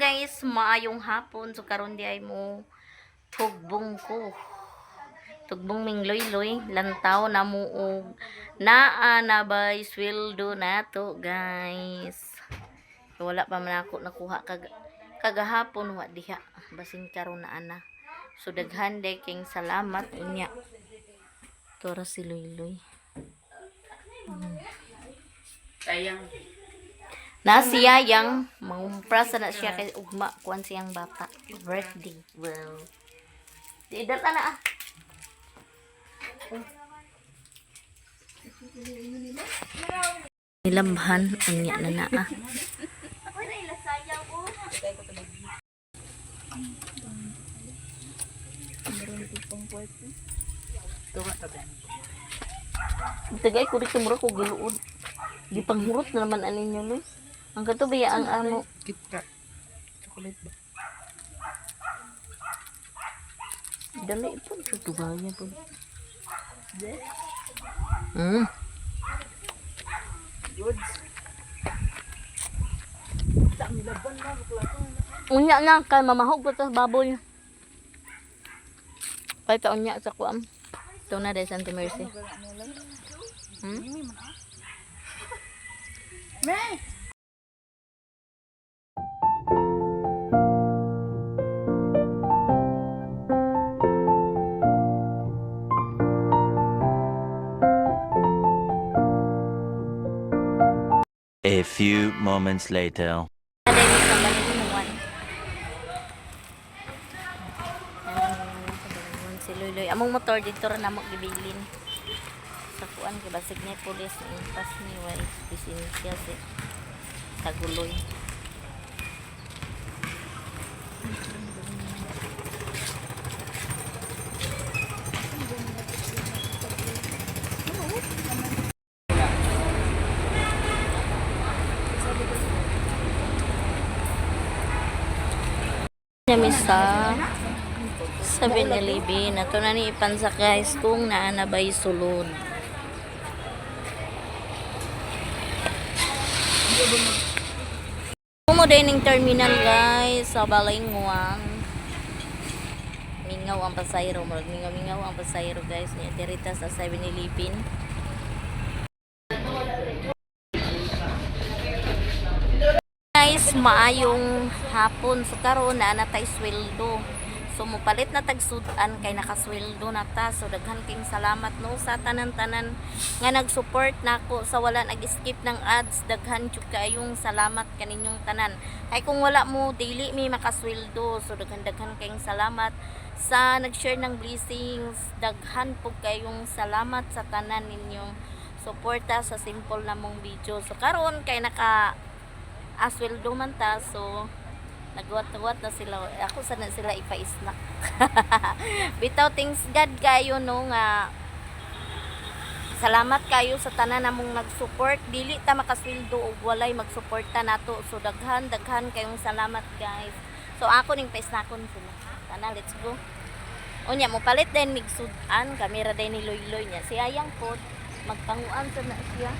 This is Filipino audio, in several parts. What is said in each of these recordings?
guys, maayong hapon. So karon di ay mo tugbong ko. Tugbong ming loy-loy, lantaw na muog. Naa na bay sweldo nato, guys. Wala pa man ako nakuha kagahapon wa diha. Basin karon na ana. So daghan day king salamat unya. Tora si Loy-Loy. Sayang. Na siya yang mangumprasa na siya kay ugma kuan siyang bata birthday. Well, di data na ah. Nilambhan anya na na ah. Tagay ko dito mura ko giluod. Di panghurot na naman anin nyo, Luis. Ang kato ba ang ano? KitKat. Chocolate ba? Dali po. Ito gaya po. Goods. Dami laban na. Unya na. Kaya mamahog ko sa baboy. Kaya ta unya sa kuam. Ito na dahil Santa Mercy. May! A few moments later. Si Loy-Loy. Among motor dito rin namok gibilin. Sa kuan kay basig ni pulis ni pas ni way bisnisya si Taguloy. Kami sa 7-Eleven. Ito na ni ipansa guys kung naanabay sulod. Kumo dining terminal guys sa Balingwang. Mingaw ang pasayro. Mingaw ang pasayro guys. Niya dirita sa 7-Eleven. Guys, maayong hapon. So karon na natay sweldo. So mupalit na tagsudan kay nakasweldo na ta. So daghan king salamat no sa tanan-tanan nga nag-support nako sa wala nag-skip ng ads. Daghan jud kayong salamat kaninyong tanan. Ay kung wala mo daily mi makasweldo. So daghan kayong salamat sa nag-share ng blessings. Daghan po kayong salamat sa tanan ninyong suporta sa simple namong video. So karon kay naka asweldo man ta, so nagwat-wat na sila. Ako sana sila ipa-snack. Bitaw things God kayo no nga salamat kayo sa tanan namong nag-support. Dili ta makasweldo og walay mag-suporta nato. So daghan kayong salamat guys. So ako ning pa-snackon sila. Sana let's go. Unya mo palit din mig sudan, kamera din ni Loy-Loy niya. Si Ayang pod magpanguan sa na siya.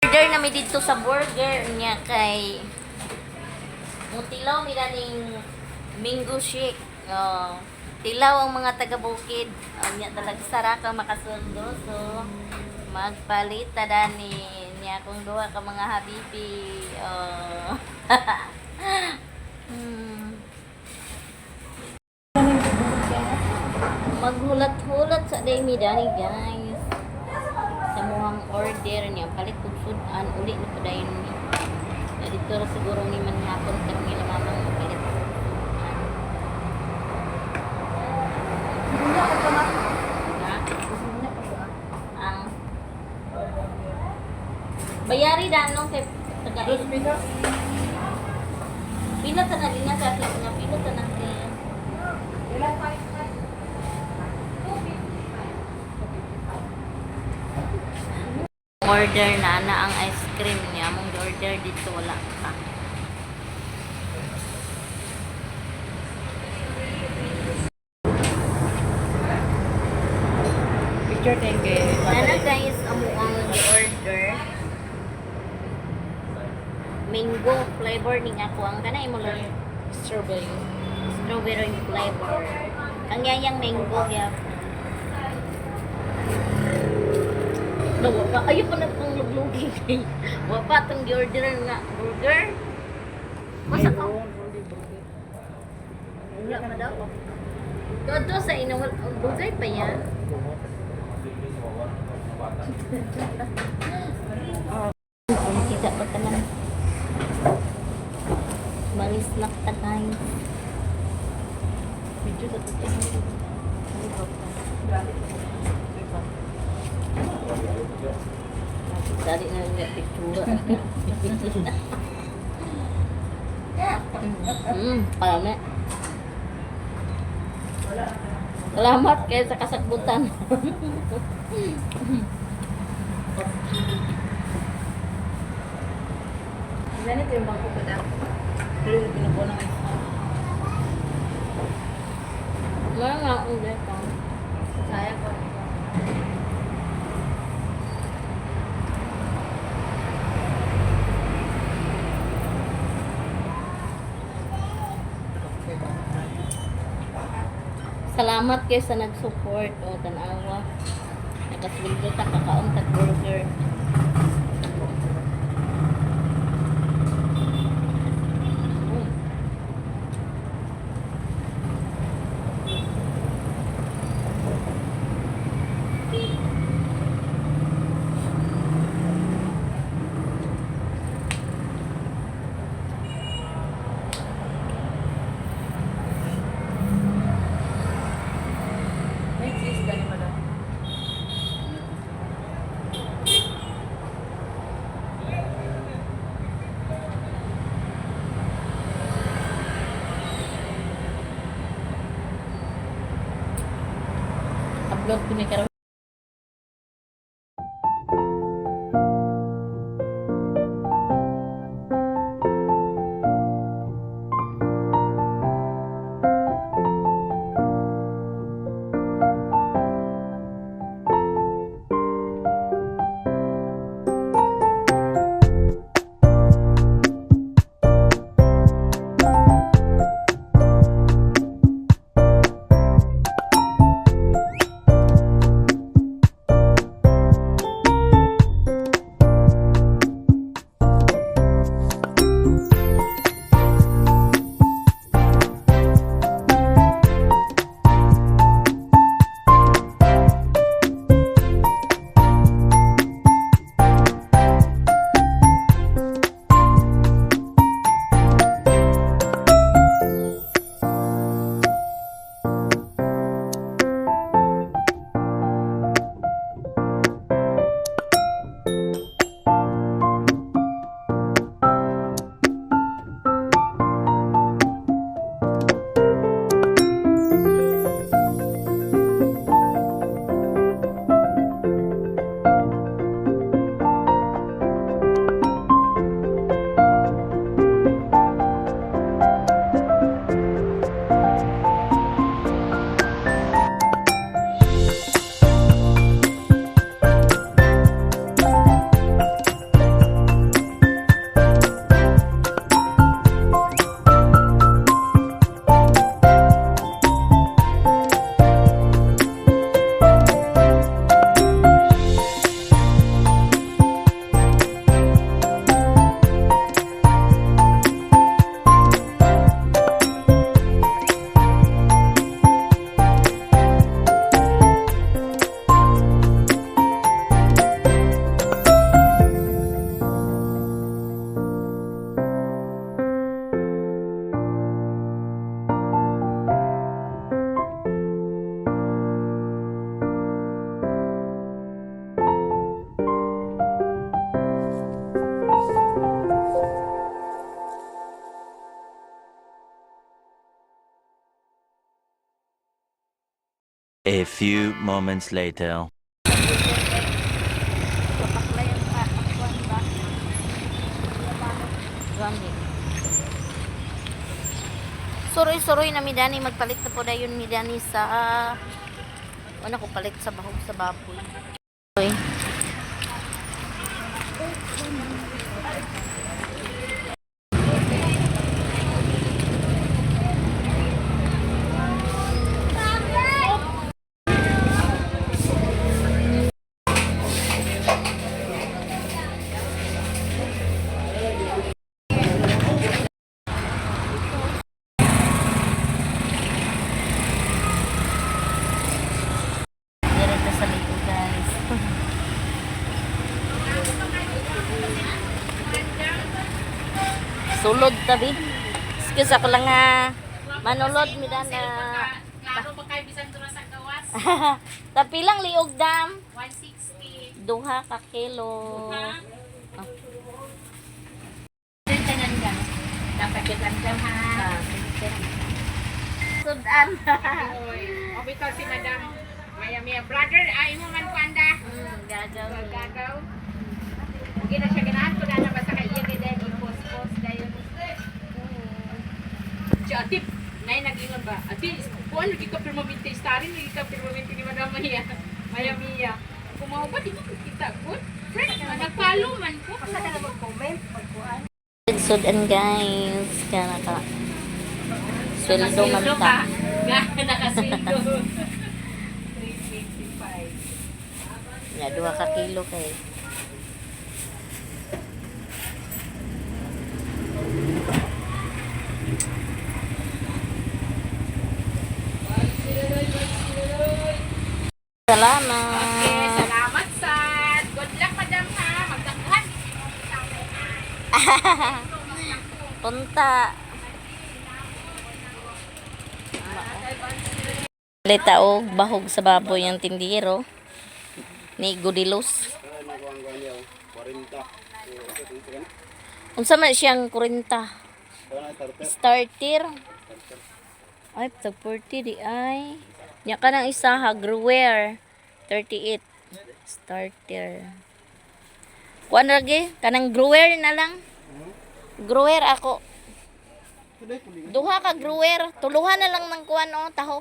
Order na mi dito sa burger niya kay Mutilaw mi ning Mango shake. Oh. Tilaw ang mga taga-bukid. Anya talaga sara ka makasundo. So, magpalit ta dani niya kung duha ka mga habibi. Oh. Hmm. Maghulat-hulat sa day mi dani guys. Sa muhang order niya palit kog sudan uli na po dayon ni. Dito ra siguro ni manhapon karong ila mamang palit. Hindi ako pa man. Na, Hindi ako pa. ang bayari danong kay taga Dos pesos. pila ta na din sa akin nga pila ta na kay Ilan pa? order na ang ice cream niya mong order dito wala pa. Picture tayo kay Ano guys, ang order mango flavor ning ako ang kanay mo lang strawberry. strawberry flavor. Ang yayang mango ya. No, wapa ayo pa na pang luglugi kay. Wapa tong order nga burger. Masa ka? Wala ka na daw. Todo sa inawal ang burger pa yan. Kita pa ka lang. Malis na ka tayo. Video sa tutok. Dari na nga picture. Pala. Salamat kayo sa kasagbutan. Ganito yung bangko ko daw. Pero yung pinupo ng ice cream. Wala nga ulit pa. Sayang ko. Salamat kayo sa nag-support o tanawa. Nakasweldo ta kakaon tag burger. May cheese ka ni madam. Upload ko ni karon. A few moments later. Kapaklayan pa. Kapuan ba? Gani. Suroy-suroy na midani. Magpalit na po na yun midani sa... ano ko palit sa bahog sa baboy. Okay. Direct sa likod guys. Sulod tabi. Excuse ako lang nga manulod mi na. Klaro pa kayo bisan to sa gawas. Tapi lang liog dam. 160. Duha ka kilo. Tanan ka. Dapat kita ha. Sudan. Oy, obito si Madam. Maya brother, ay mo man kuanda. Gagaw. Gagaw. Hindi na siya ganahan ko na basta kay iya gid i-post dayon. Atip, nay nagingon ba? Ati, kuan lagi ka permanente starin, lagi ka permanente ni Madam Maya. Maya Mia. Kumaw ba dito kita good? Friend, nagfollow man ko. Asa na mag-comment pagkuan. Sudan guys. Kana ka. Sweldo man ta. Nakasweldo. 325. Ya, 2 ka kilo kay. Salamat. Okay, salamat sad. Good luck Madam ha. Magdaghan. Punta. Lita og bahog sa baboy ang tindiro ni Gudilos. Unsa man siyang 40? Starter. Ay, tag 40 di ay. Nya kanang isa ha Gruwer 38 starter. Kuan lagi kanang Gruwer na lang. Gruwer ako. Duha ka Gruwer, tuluhan na lang ng kuan oh, tahok.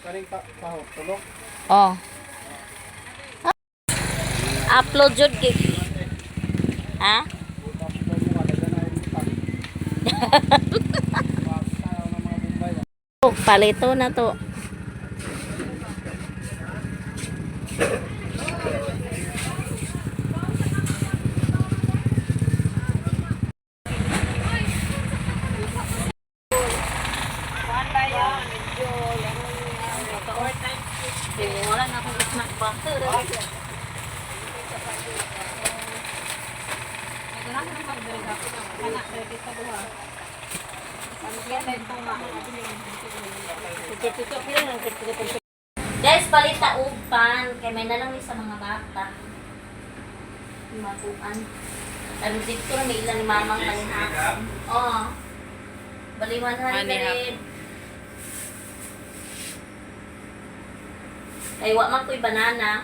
Karing tahok tulok. Oh. Upload jud kay. Ha? Oh, palito na to. Wala na akong snack pa. Guys, palita upan. Kaya may nalang ni sa mga bata. Mapuan. Ano dito na may ilan ni mamang manihapon. Oo. Bali 100. Ay, wa man ko'y banana.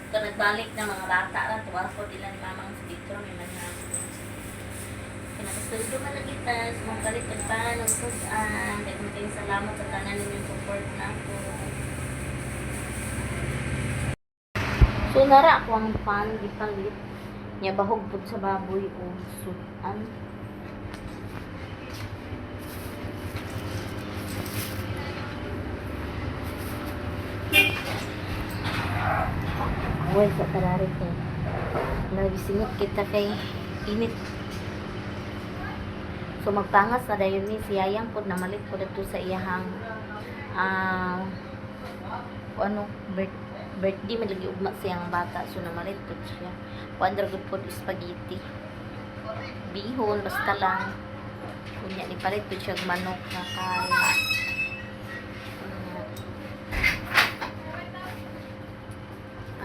Ito nagbalik ng mga bata ra. Tuwa ko nila ni mamang dito may manihapon. Pinakasuldo man na kita. Sumampalit ng pan, ng sudan. Daging salamat sa tanan ninyong support na ako. So, nara ako ang pan, gipalit. Nya bahog pud sa baboy o sudan. Buhay sa tarari ko. Nagisingit kita kay init. So magpangas na dayon ni siyayang pod na malit pod dito sa iyahang birthday malagi ugma siyang bata so namalit pod siya. Wonder good pod spaghetti. Bihon basta lang. Kunya ni palit pod siya og manok na kay.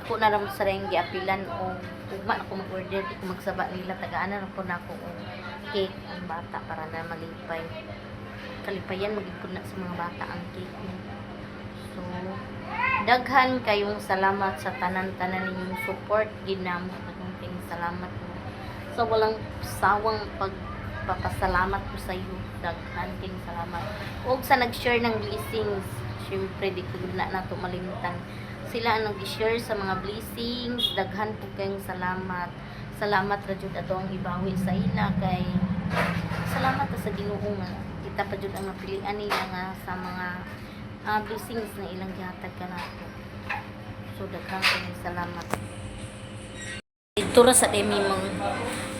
Ako na lang sa ring giapilan o ugma ako mag-order ko magsaba nila tagaan na po na ako og cake ang bata para na malipay. kalipayan magiging na sa mga bata ang cake mo. So, daghan kayong salamat sa tanan-tanan ninyong support. Ginamot na salamat mo. So, walang sawang pagpapasalamat ko sa iyo. Daghan kayong salamat. O sa nag-share ng blessings, syempre di ko na nato malimutan. Sila ang nag-share sa mga blessings. Daghan po kayong salamat. Salamat ra jud ato ang ibawi sa ila kay salamat sa Ginoo nga kita pa jud ang napilian nila nga sa mga blessings na ilang gihatag kanato. So daghang kayong salamat. Dito ra sa demi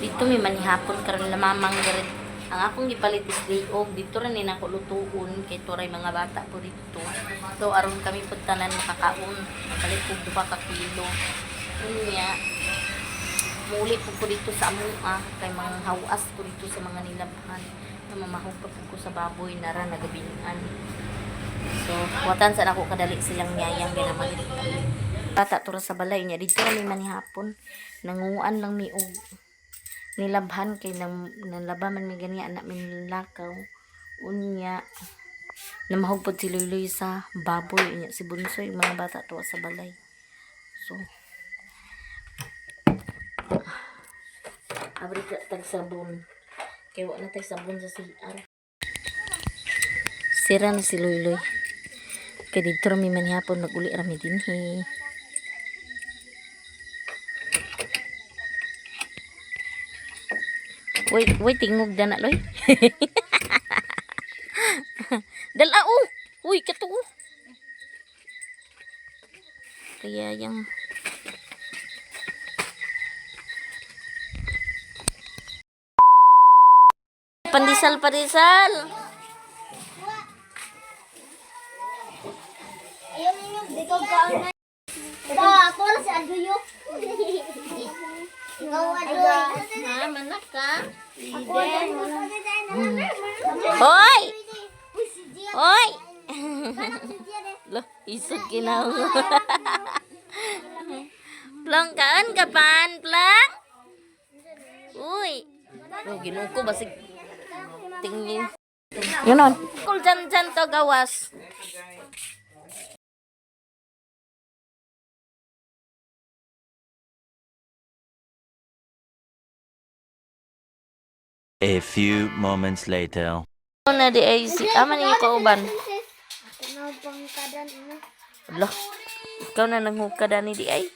dito mi manihapon karon lamamang garit ang akong gipalit is liog dito ra ni nako lutuon kay turay mga bata po dito. So aron kami pud tanan makakaon palit og 2 ka kilo. Unya muli po dito sa amua kay mga hawas po dito sa mga nilabhan na mamahog pa po sa baboy nara nagabinan. So watan sa ako kadali silang nyayang ginamalit bata tura sa balay niya dito kami manihapon nanguan lang mi og nilabhan kay nalabaman mi gani anak mi lakaw unya namahog po si Luloy sa baboy unya si Bunsoy mga bata tuwa sa balay. So abri ka tag sabon kay wa na tay sabon sa CR. Sira na si Luloy kay dito ra mi manihapon naguli ra mi dinhi. Wait, tingog dana loy. Dala uy kato. Kaya yang pandisal. Ayun yung dito ka na. Ito ako lang si Aduyo. Ikaw Aduyo. ha manak ka. Ako Hoy! si Gia. Hoy! Si Gia de. Loh, isog kinaw. Plong kaan ka pan, plong? Uy. Lo ginuo ko basig tingin. Yun on. Kul jan to gawas. A few moments later. Na di ay si aman yung kauban. Ano bang kadan ina? Loh, ikaw na nanghukada ni di ay.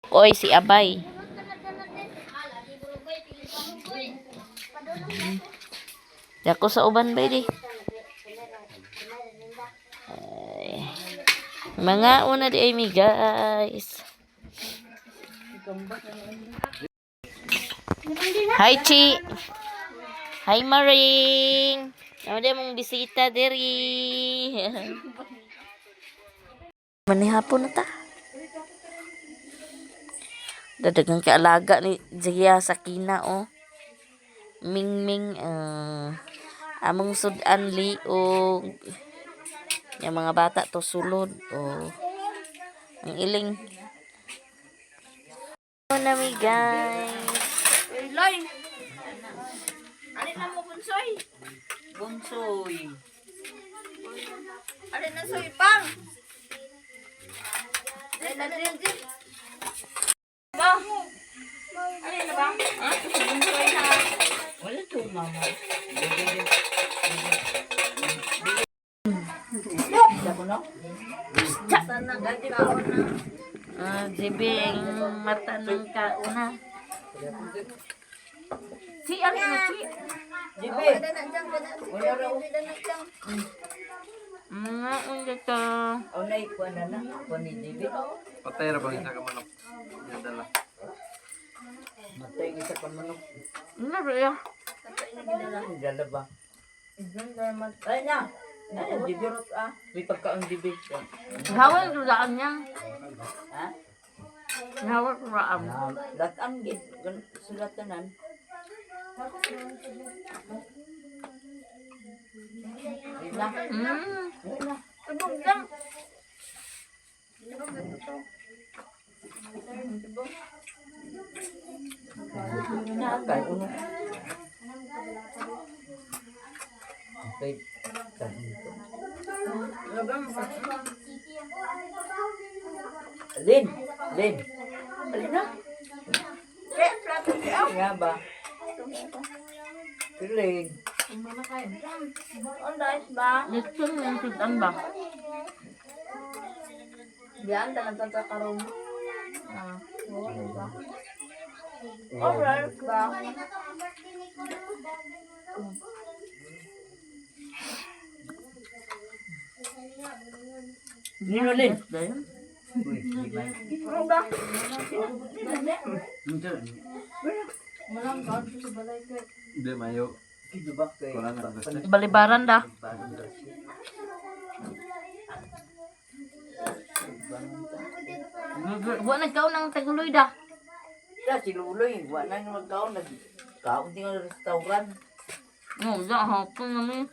Oy, si Abay. Dako sa uban ba di? Ay. Mga una di ay mi guys. Hi Chi. Hi Maring. Ada mong bisita diri. Manihapon na ta. Dadagang kaalaga ni Jaya Sakina oh. Mingming among sudan liog. Yung mga bata to sulod oh. Ang iling. Ano mi guys. Loy. Alin na mo bunsoy? Bunsoy. Alin na soy pang? Alin na din. Ba? Alin na ba? Ha? Bunsoy na. Wala to mama. Sana ganti ka na. Jibing mata ng kauna. Si alin na si. Jibe. Mga undito. Onay ko na ni Jibi. Patay ra bang isa ka manok? Yan dala. Matay isa pa manok. Ano ba ya? Ang dala ba? Ilan naman. Ay na. Ay, Jibi rot ah. May pagkaon Jibi. Hawal ko daan niya. Ha? Hawal ko daan. Datang gid sulatanan. Ila. Ila. Tubog lang. Na kay uno. Wait. Ganito. Lin! Lin! Alin na? Nga ba? Lin! Ang dahil ba? Ito yung sudan ba? Diyan, talang sa karoon. Ah. Alright ba? Nino Lin? Dayan? Uy, di ba? Ano ba? Hindi, mayo. Di ba kay... Kulang na basta. Balibaran da. Wa nagkaon ng taguloy da. Ya, si Luloy, wala na magkaon. Nagkaon din ang restaurant. Oh, da hapon namin.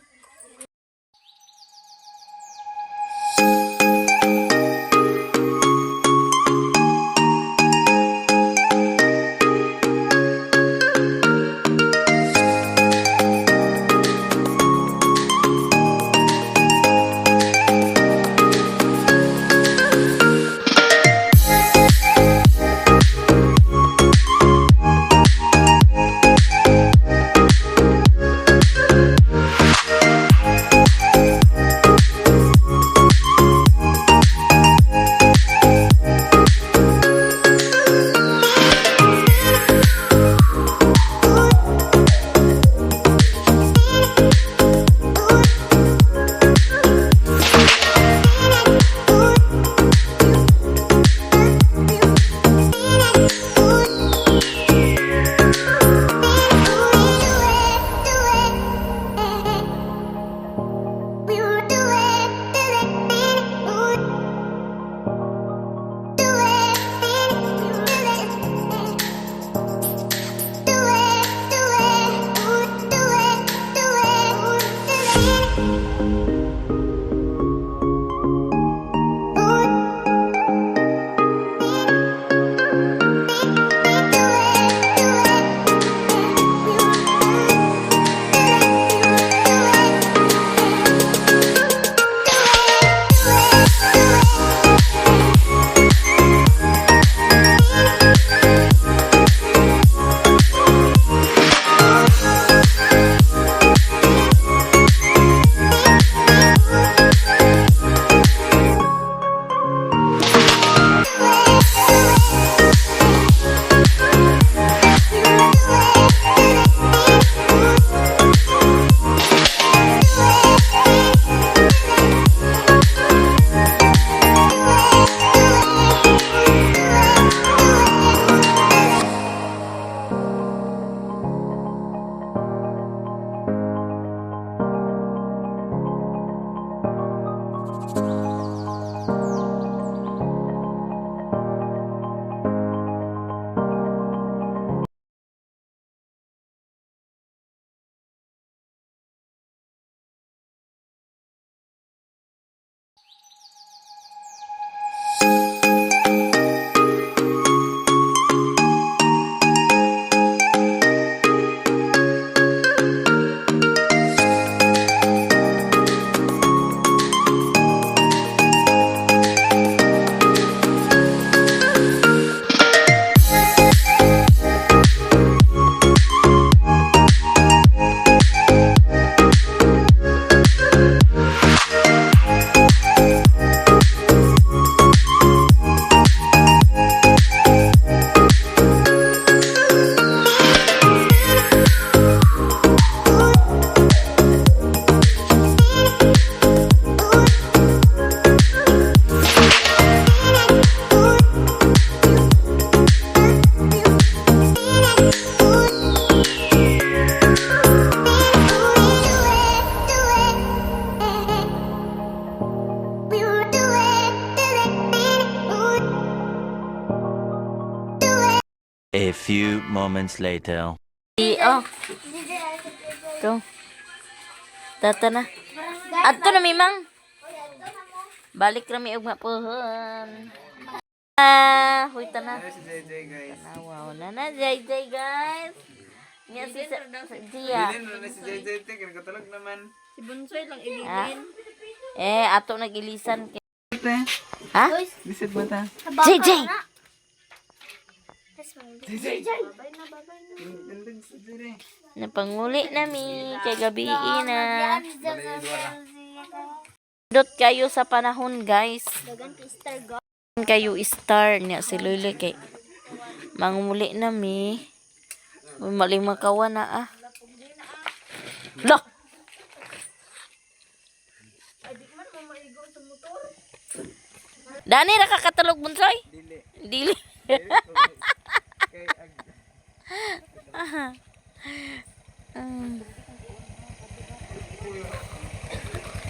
A few moments later. Oh, to. Tata na. Adto na mimang. Balik rami og mapuhon. Huy ta na. Si JJ, guys. Wow na na JJ guys. Nya si Dia. Bilin na si JJ, te. Kinakatulog naman. Si Bunsoy lang Ha? ililin. Ato nag-ilisan kay. Ha? Bisit ba ta? JJ! Napanguli nami kay gabi na. Dot kayo sa panahon, guys. Dagan kay Star God. Kayo star niya si Luli kay manguli nami. Maling makawa na ah. Loh! Dani ra kakatulog bunsoy? Dili.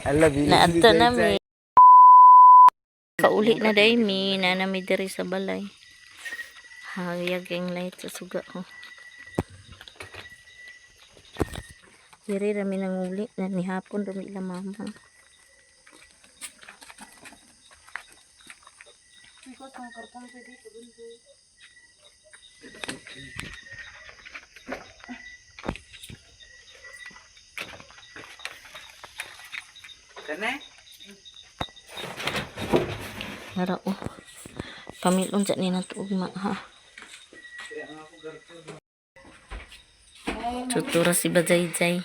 Ala, bilis. Naato nami. Kauli na day mi na nami diri sa balay. Hayag ang light sa suga ko. Diri rami nanguli na ni hapon rami ila mama. Kana? Nara oh. Pamilon sa ni natugma ha. Tutura si Bajayjay.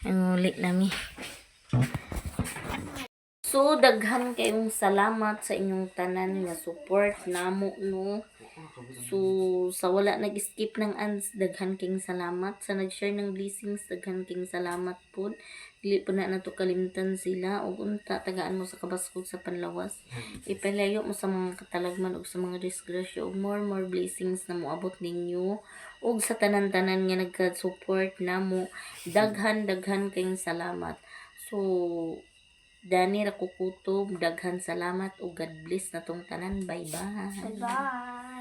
Ang uli nami. So, daghan kayong salamat sa inyong tanan nga support namo no. So, sa wala nag-skip ng ads, daghan kayong salamat. Sa nag-share ng blessings, daghan kayong salamat po. Dili po na nato kalimtan sila. O unta, tagaan mo sa kabaskog sa panlawas. Ipalayo mo sa mga katalagman o sa mga disgrasya. O more blessings na moabot ninyo. O sa tanan-tanan nga nagka-support namo. Daghan kayong salamat. So, Dani Rakukutob, daghan salamat o God bless na tong tanan. Bye-bye. Bye.